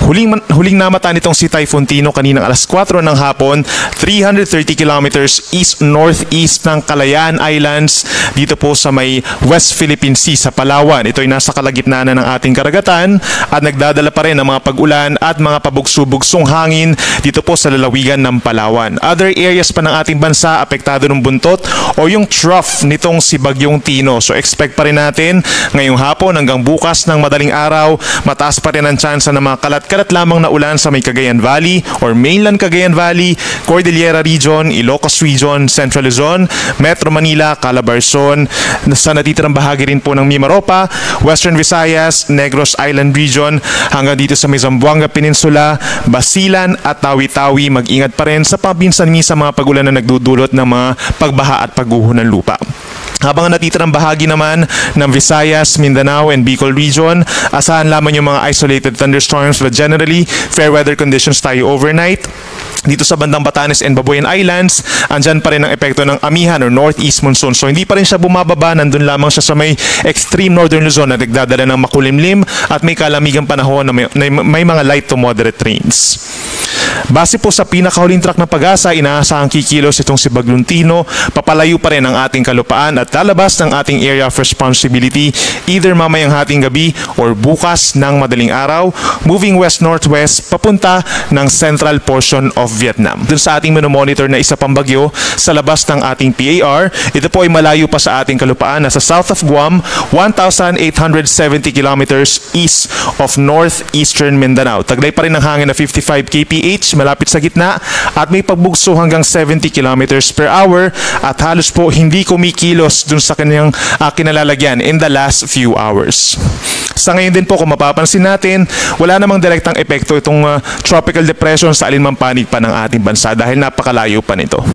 Huling namata nitong si Typhoon Tino kaninang alas 4 ng hapon, 330 kilometers east-northeast ng Kalayaan Islands dito po sa may West Philippine Sea sa Palawan. Ito ay nasa kalagitnaan ng ating karagatan at nagdadala pa rin ng mga pag-ulan at mga pabugso-bugsong hangin dito po sa lalawigan ng Palawan. Other areas pa ng ating bansa apektado ng buntot o yung trough nitong si Bagyong Tino. So expect pa rin natin ngayong hapon hanggang bukas ng madaling araw, mataas pa rin ang tsansa ng mga kalat-kalat lamang na ulan sa may Cagayan Valley or mainland Cagayan Valley, Cordillera Region, Ilocos Region, Central Luzon, Metro Manila, Calabarzon, sa natitirang bahagi rin po ng Mimaropa, Western Visayas, Negros Island Region, hanggang dito sa may Zamboanga Peninsula, Basilan at Tawi-Tawi. Mag-ingat pa rin sa pabinsan-minsan mga pag-ulan na nagdudulot ng mga pagbaha at pagguho ng lupa. Habang natitirang bahagi naman ng Visayas, Mindanao, and Bicol Region, asahan lamang yung mga isolated thunderstorms but generally, fair weather conditions tayo overnight. Dito sa bandang Batanes and Babuyan Islands, andyan pa rin ang epekto ng amihan or northeast monsoon. So hindi pa rin siya bumababa, nandun lamang siya sa may extreme northern Luzon na nagdadala ng makulimlim at may kalamigang panahon na may mga light to moderate rains. Base po sa pinakahuling track ng pag-asa, inaasahang kikilos itong si Bagyong Tino, papalayo pa rin ang ating kalupaan at lalabas ng ating area of responsibility either mamayang hating gabi or bukas ng madaling araw, moving west-northwest papunta ng central portion of Vietnam. Dun sa ating monitor na isa pang bagyo sa labas ng ating PAR, ito po ay malayo pa sa ating kalupaan, nasa south of Guam, 1,870 kilometers east of northeastern Mindanao. Taglay pa rin ang hangin na 55 kph, malapit sa gitna at may pagbugso hanggang 70 kilometers per hour at halos po hindi kumikilos dun sa kanyang kinalalagyan in the last few hours. Sa ngayon din po, kung mapapansin natin, wala namang direktang epekto itong tropical depression sa alinmang panig pa ng ating bansa dahil napakalayo pa nito.